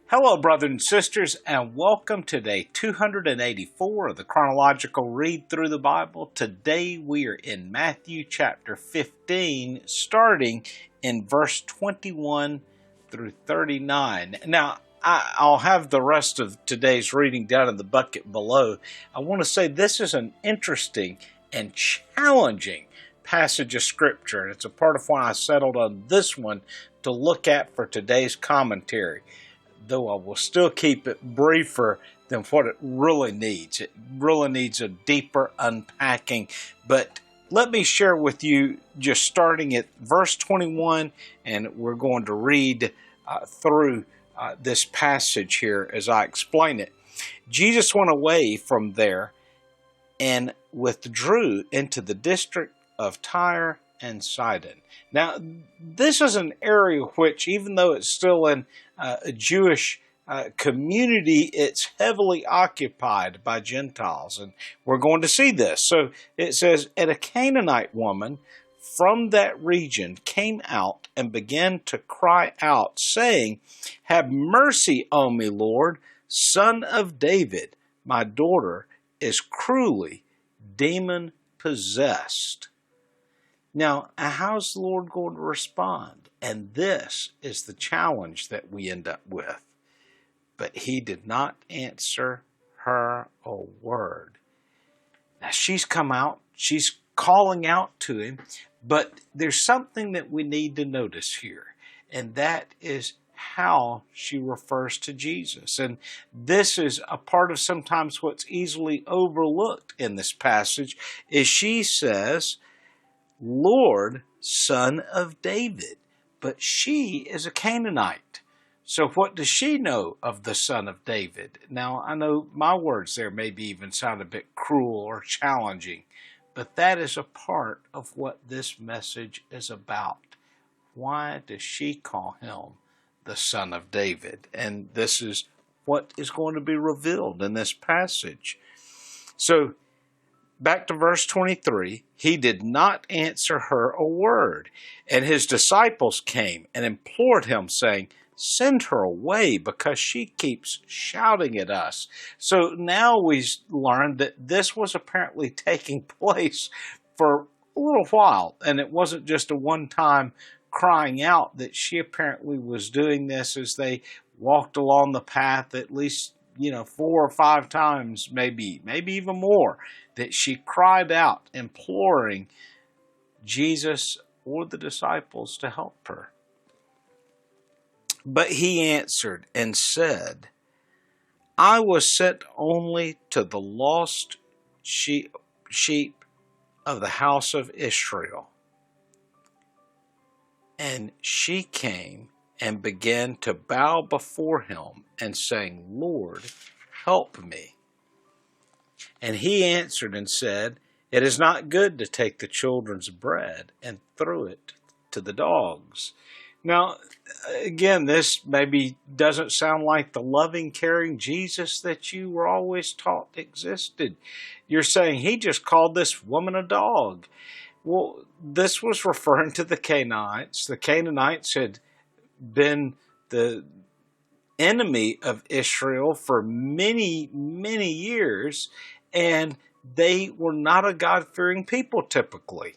Hello, brothers and sisters, and welcome to day 284 of the Chronological Read Through the Bible. Today we are in Matthew chapter 15, starting in verse 21 through 39. Now, I'll have the rest of today's reading down in the bucket below. I want to say this is an interesting and challenging passage of Scripture, and it's a part of why I settled on this one to look at for today's commentary. Though I will still keep it briefer than what it really needs. It really needs a deeper unpacking. But let me share with you, just starting at verse 21, and we're going to read through this passage here as I explain it. Jesus went away from there and withdrew into the district of Tyre and Sidon. Now, this is an area which, even though it's still in a Jewish community, it's heavily occupied by Gentiles, and we're going to see this. So it says, and a Canaanite woman from that region came out and began to cry out, saying, "Have mercy on me, Lord, Son of David. My daughter is cruelly demon-possessed." Now, how's the Lord going to respond? And this is the challenge that we end up with. But he did not answer her a word. Now, she's come out, she's calling out to him, but there's something that we need to notice here, and that is how she refers to Jesus. And this is a part of sometimes what's easily overlooked in this passage, is she says, "Lord, Son of David." But she is a Canaanite. So what does she know of the Son of David? Now, I know my words there maybe even sound a bit cruel or challenging, but that is a part of what this message is about. Why does she call him the Son of David? And this is what is going to be revealed in this passage. So, back to verse 23, he did not answer her a word. And his disciples came and implored him, saying, "Send her away, because she keeps shouting at us." So now we learned that this was apparently taking place for a little while. And it wasn't just a one-time crying out, that she apparently was doing this as they walked along the path at least 4 or 5 times, maybe even more, that she cried out, imploring Jesus or the disciples to help her. But he answered and said, "I was sent only to the lost sheep of the house of Israel." And she came and began to bow before him and saying, "Lord, help me." And he answered and said, "It is not good to take the children's bread and throw it to the dogs." Now, again, this maybe doesn't sound like the loving, caring Jesus that you were always taught existed. You're saying he just called this woman a dog. Well, this was referring to the Canaanites. The Canaanites had been the enemy of Israel for many, many years, and they were not a God-fearing people typically.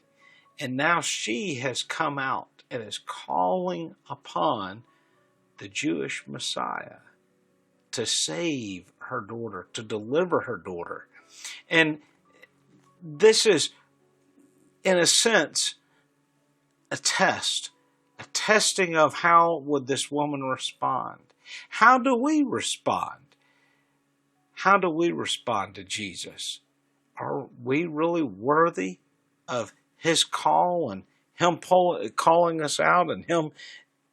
And now she has come out and is calling upon the Jewish Messiah to save her daughter, to deliver her daughter. And this is, in a sense, a testing of how would this woman respond. How do we respond? How do we respond to Jesus? Are we really worthy of his call and him calling us out and him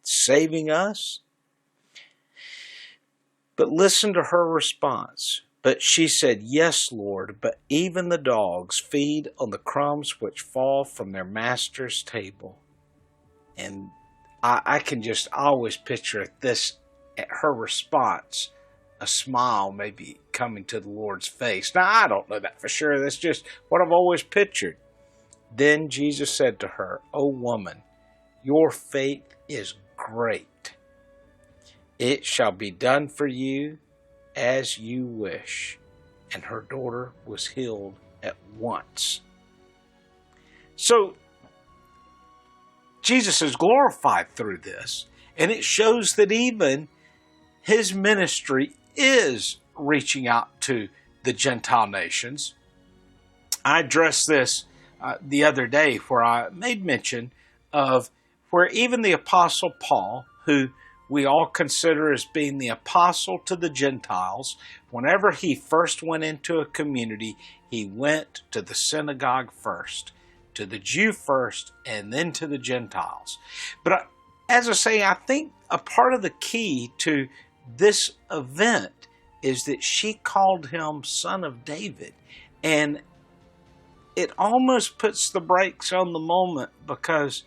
saving us? But listen to her response. But she said, "Yes, Lord, but even the dogs feed on the crumbs which fall from their master's table." And I can just always picture her response, a smile maybe coming to the Lord's face. Now, I don't know that for sure. That's just what I've always pictured. Then Jesus said to her, "O woman, your faith is great. It shall be done for you as you wish. And her daughter was healed at once. So, Jesus is glorified through this, and it shows that even his ministry is reaching out to the Gentile nations. I addressed this the other day where I made mention of where even the Apostle Paul, who we all consider as being the apostle to the Gentiles, whenever he first went into a community, he went to the synagogue first, to the Jew first, and then to the Gentiles. But as I say, I think a part of the key to this event is that she called him Son of David. And it almost puts the brakes on the moment, because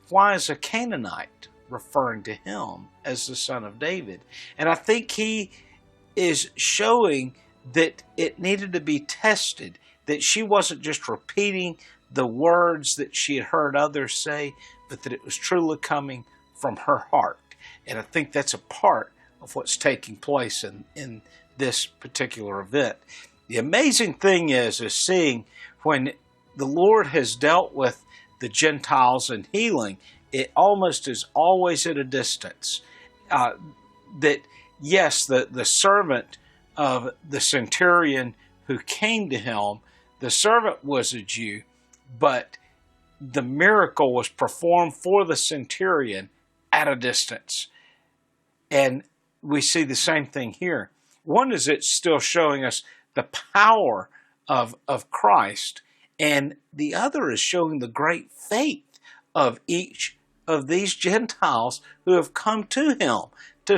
why is a Canaanite referring to him as the Son of David? And I think he is showing that it needed to be tested, that she wasn't just repeating the words that she had heard others say, but that it was truly coming from her heart. And I think that's a part of what's taking place in this particular event. The amazing thing is seeing when the Lord has dealt with the Gentiles in healing, it almost is always at a distance. That yes, the servant of the centurion who came to him, the servant was a Jew, but the miracle was performed for the centurion at a distance. And we see the same thing here. One is it's still showing us the power of Christ, and the other is showing the great faith of each of these Gentiles who have come to him to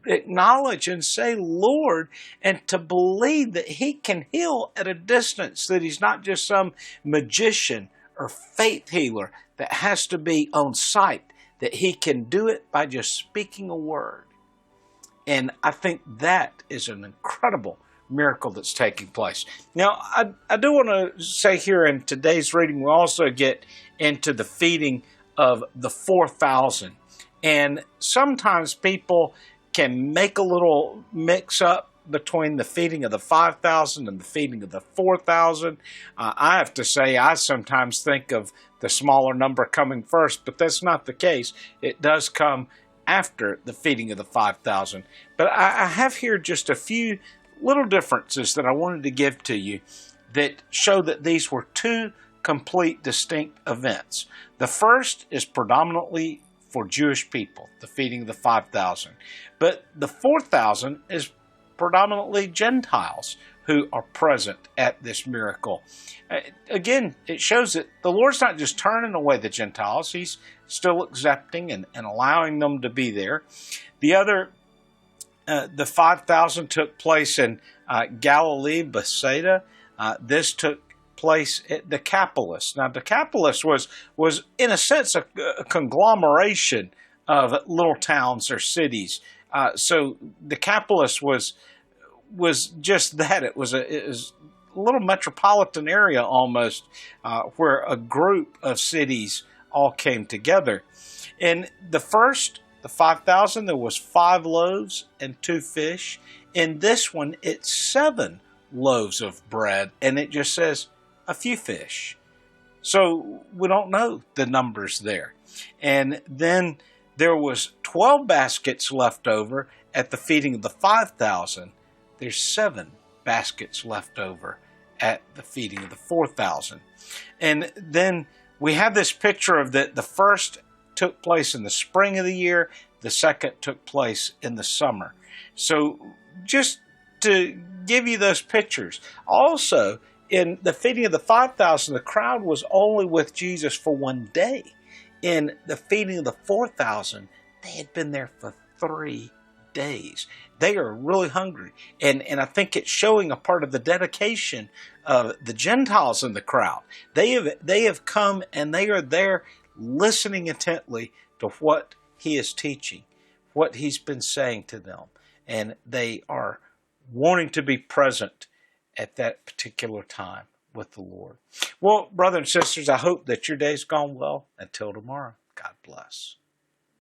acknowledge and say, Lord, and to believe that he can heal at a distance, that he's not just some magician or faith healer that has to be on site, that he can do it by just speaking a word. And I think that is an incredible miracle that's taking place. Now, I do want to say here in today's reading, we also get into the feeding of the 4,000. And sometimes people can make a little mix up between the feeding of the 5,000 and the feeding of the 4,000. I have to say, I sometimes think of the smaller number coming first, but that's not the case. It does come after the feeding of the 5,000. But I have here just a few little differences that I wanted to give to you that show that these were two complete distinct events. The first is predominantly for Jewish people, the feeding of the 5,000. But the 4,000 is predominantly Gentiles who are present at this miracle. Again, it shows that the Lord's not just turning away the Gentiles, he's still accepting and allowing them to be there. The other, the 5,000 took place in Galilee, Bethsaida. This took place at Decapolis. Now, Decapolis was in a sense a conglomeration of little towns or cities. So Decapolis was just that. It was a little metropolitan area almost, where a group of cities all came together. In the first, the 5,000, there was 5 loaves and 2 fish. In this one, it's 7 loaves of bread, and it just says a few fish. So we don't know the numbers there. And then there was 12 baskets left over at the feeding of the 5,000. There's 7 baskets left over at the feeding of the 4,000. And then we have this picture of that the first took place in the spring of the year, the second took place in the summer. So just to give you those pictures. Also, in the feeding of the 5,000, the crowd was only with Jesus for 1 day. In the feeding of the 4,000, they had been there for 3 days. They are really hungry. And I think it's showing a part of the dedication of the Gentiles in the crowd. They have come and they are there listening intently to what he is teaching, what he's been saying to them. And they are wanting to be present at that particular time with the Lord. Well, brothers and sisters, I hope that your day's gone well. Until tomorrow, God bless.